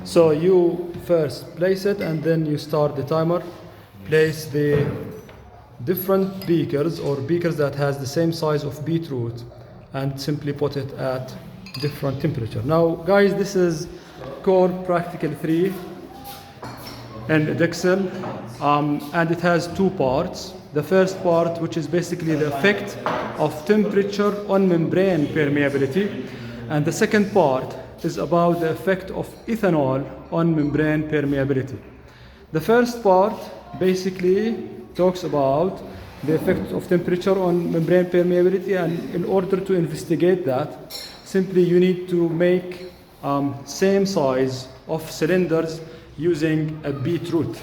So you first place it and then you start the timer. Place the different beakers or beakers that has the same size of beetroot and simply put it at different temperature. Now guys, this is core practical 3 and edexcel, and it has two parts. The first part, which is basically the effect of temperature on membrane permeability, and the second part is about the effect of ethanol on membrane permeability. The first part basically talks about the effect of temperature on membrane permeability, and in order to investigate that, simply you need to make same size of cylinders using a beetroot.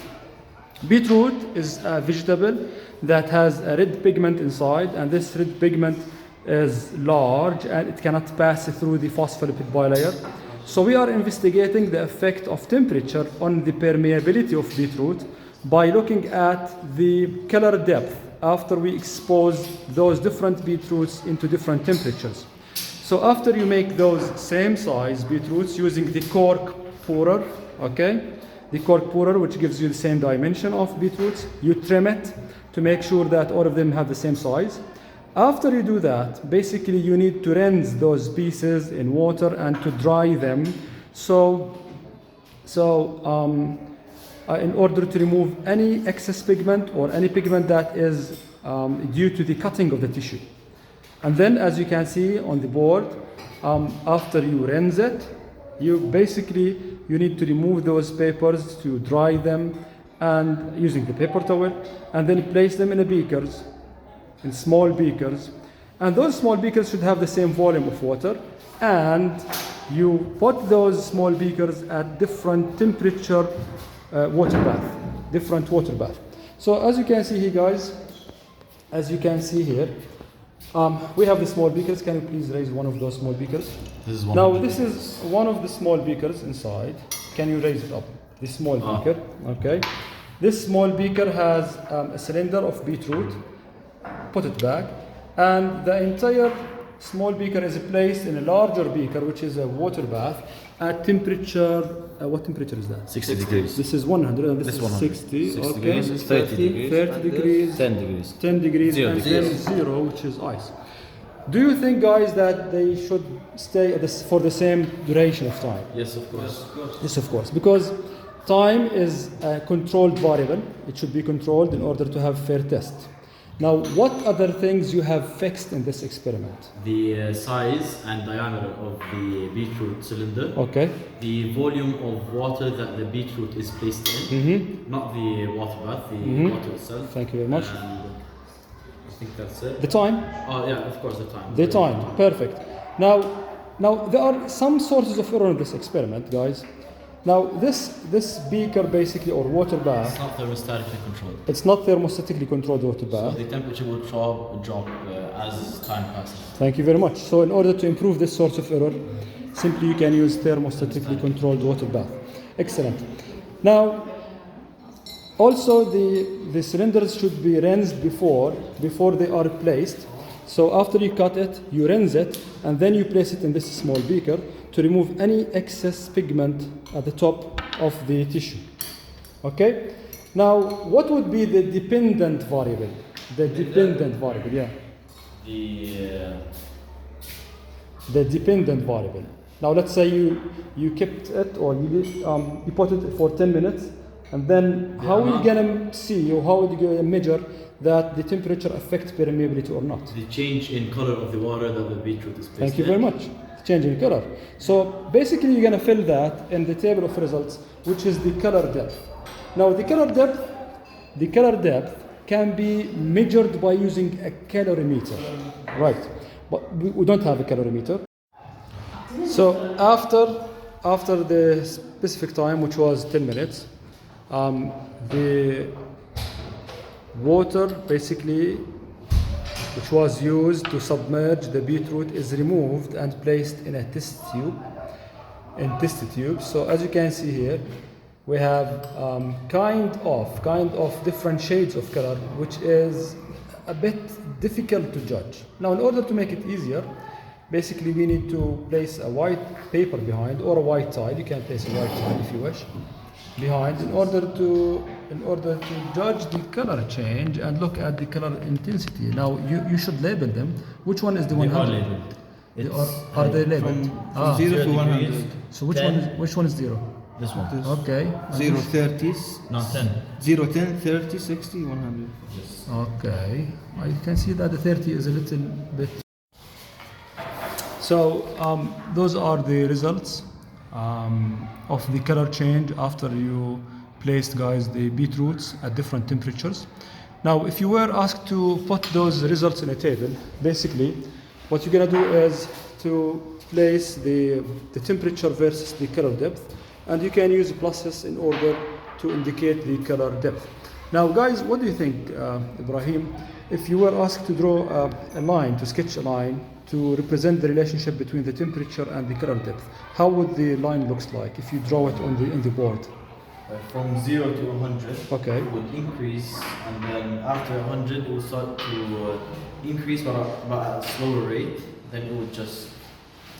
Beetroot is a vegetable that has a red pigment inside, and this red pigment is large and it cannot pass through the phospholipid bilayer. So we are investigating the effect of temperature on the permeability of beetroot by looking at the color depth after we expose those different beetroots into different temperatures. So after you make those same size beetroots using the cork pourer, okay, the cork pourer, which gives you the same dimension of beetroots, you trim it to make sure that all of them have the same size. After you do that, basically you need to rinse those pieces in water and to dry them. In order to remove any excess pigment or any pigment that is due to the cutting of the tissue. And then, as you can see on the board, after you rinse it, you need to remove those papers to dry them, and using the paper towel, and then place them in beakers, in small beakers, and those small beakers should have the same volume of water, and you put those small beakers at different temperature water bath. So as you can see here, guys, we have the small beakers. Can you please raise one of those small beakers? This is one of the small beakers inside. Can you raise it up? This small beaker, okay. This small beaker has a cylinder of beetroot. Put it back, and the entire small beaker is placed in a larger beaker, which is a water bath, at temperature. What temperature is that? 60 degrees. This is 100, and this is 60. 60 okay. degrees, 30 degrees, 30 degrees, 10 degrees, 10 degrees, 0 and degrees. then 0, which is ice. Do you think, guys, that they should stay at this for the same duration of time? Yes, of course. Yes, of course, because time is a controlled variable. It should be controlled in order to have fair test. Now, what other things you have fixed in this experiment? The size and diameter of the beetroot cylinder. Okay. The volume of water that the beetroot is placed in. Not the water bath, the water itself. Thank you very much. And I think that's it. The time? Oh yeah, of course, the time. The time. Perfect. Now there are some sources of error in this experiment, guys. Now this beaker basically, or water bath, It's not thermostatically controlled. it's not thermostatically controlled water So bath. the temperature will drop as time passes. Thank you very much. So in order to improve this source of error, simply you can use thermostatically controlled water bath. Excellent. Now, also the cylinders should be rinsed before they are placed. So after you cut it, you rinse it, and then you place it in this small beaker to remove any excess pigment at the top of the tissue. Okay? Now, what would be the dependent variable? The dependent variable, yeah. The dependent variable. Now, let's say you kept it, or you put it for 10 minutes, and then how are you gonna see, or how are you gonna measure that the temperature affects permeability or not? The change in color of the water that the beetroot is placed in. Thank you very much. Change in color. So basically you're going to fill that in the table of results, which is the color depth. Now the color depth can be measured by using a calorimeter. Right. But we don't have a calorimeter. So after the specific time, which was 10 minutes, the water basically, which was used to submerge the beetroot, is removed and placed in a test tube. So as you can see here, we have kind of different shades of color, which is a bit difficult to judge. Now, in order to make it easier, basically we need to place a white paper behind or a white tile. You can place a white tile if you wish behind in order to judge the color change and look at the color intensity. Now you should label them. Which one is the 100? They Are they labeled? From 0 to 100. So which one is 0? This one. Okay. 0, 30s. No, 10. 0, 10, 30, 60, 100. Yes. Okay. I can see that the 30 is a little bit. So those are the results of the color change after you placed, guys, the beetroots at different temperatures. Now, if you were asked to put those results in a table, basically what you're gonna do is to place the temperature versus the color depth, and you can use pluses in order to indicate the color depth. Now, guys, what do you think, Ibrahim, if you were asked to draw a line, to sketch a line to represent the relationship between the temperature and the color depth? How would the line looks like if you draw it in the board? From 0 to 100, Okay. it would increase, and then after 100, it will start to increase, but at a slower rate. Then it would just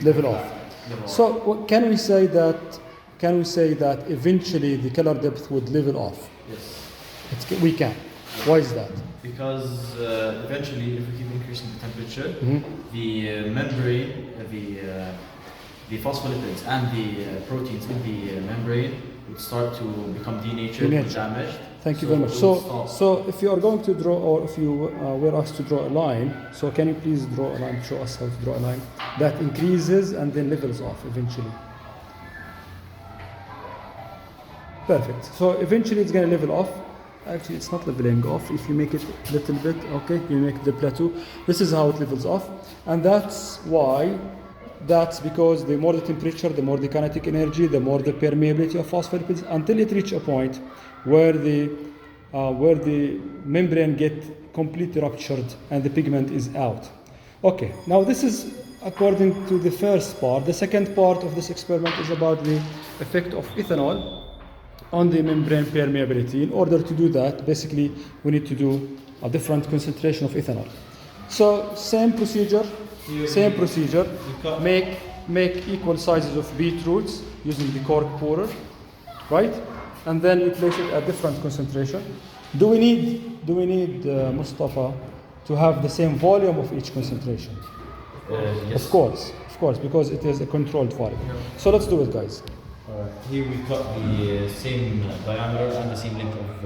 Level off. level off. So can we say that eventually the color depth would level off? Yes, We can. Why is that? because eventually, if we keep increasing the temperature, Mhm. the membrane, the phospholipids and the proteins in the membrane would start to become denatured, Denatured. damaged. Thank you So very much. it would stop. So if you are going to draw, or if you were asked to draw a line, so can you please draw a line, show us how to draw a line that increases and then levels off eventually? Perfect. So eventually it's going to level off. Actually, it's not leveling off. If you make it a little bit, okay, you make the plateau. This is how it levels off. And that's because the more the temperature, the more the kinetic energy, the more the permeability of phospholipids, until it reaches a point where the membrane get completely ruptured and the pigment is out. Okay, now this is according to the first part. The second part of this experiment is about the effect of ethanol on the membrane permeability. In order to do that, basically, we need to do a different concentration of ethanol. So same procedure. Make equal sizes of beetroots using the cork pourer, right? And then you place it at different concentration. Do we need Mustafa, to have the same volume of each concentration? Yes. Of course, because it is a controlled volume. So let's do it, guys. Here we cut the same diameter and the same length of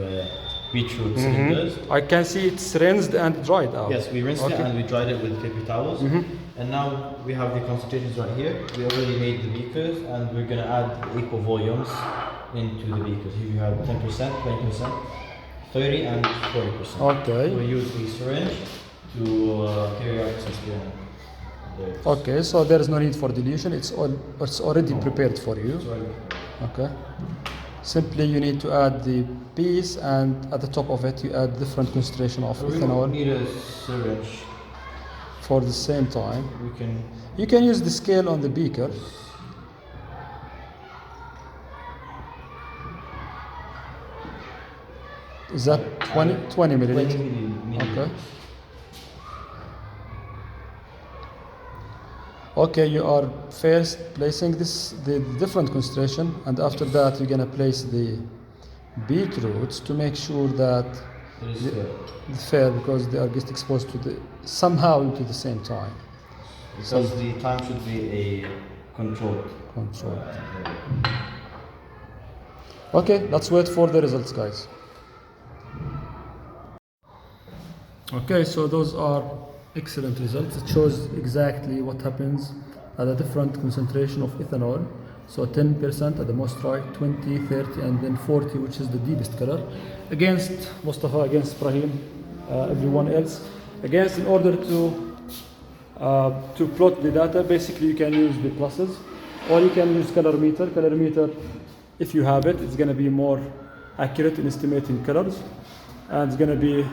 beetroot cylinders. I can see it's rinsed and dried out. Yes, we rinsed it Okay. and we dried it with paper towels. And now we have the concentrations right here. We already made the beakers and we're going to add equal volumes into the beakers. Here you have 10%, 20%, 30 and 40%. Okay. We use the syringe to carry out this experiment. Okay, so there is no need for dilution. It's already prepared for you. Okay. Simply you need to add the piece, and at the top of it you add different concentration of We ethanol need a syringe. for the same time. We can You can use the scale on the beaker. Is that 20 milliliters? 20 milliliters. Okay. Okay, you are first placing the different concentration, and after that you're gonna place the beetroots to make sure that It is it's fair, because they are get exposed to somehow to the same time. because the time should be a controlled. Control. Okay, let's wait for the results, guys. Okay, so those are excellent results. It shows exactly what happens at a different concentration of ethanol. So 10% at the most right, 20, 30, and then 40, which is the deepest color. Against Mustafa, against Ibrahim, everyone else. Against, in order to plot the data, basically you can use the pluses, or you can use color meter. Color meter, if you have it, it's going to be more accurate in estimating colors, and it's going to be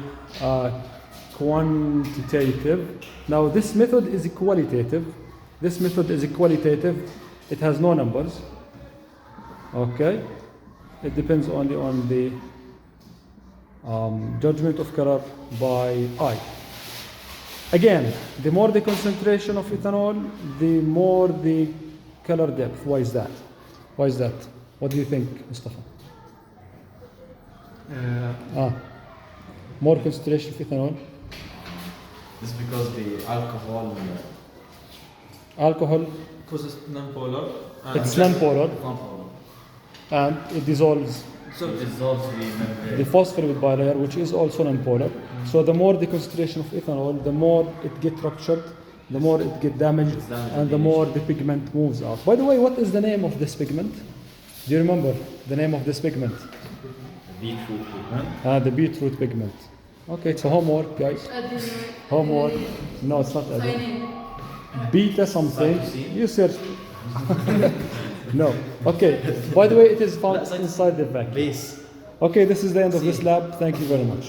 quantitative. Now this method is qualitative. It has no numbers. Okay, it depends only on the judgment of color by eye. Again, the more the concentration of ethanol, the more the color depth. Why is that? Why is that? What do you think, Mustafa? More concentration of ethanol. It's because the alcohol. Alcohol, Because it's non-polar. it's non-polar Non-polar. and it dissolves So it dissolves the membrane. the phospholipid bilayer, which is also non-polar. So the more the concentration of ethanol, the more it gets ruptured, the more it gets damaged, It's damaged and the more the pigment moves out. By the way, what is the name of this pigment? Do you remember the name of this pigment? Beetroot pigment. The beetroot pigment. Okay, it's a homework, guys. Homework. No, it's not adenine. Beta something. Cytosine. You search. No. Okay. By the way, it is found inside the vacuum. Base. Okay, this is the end of this lab. Thank you very much.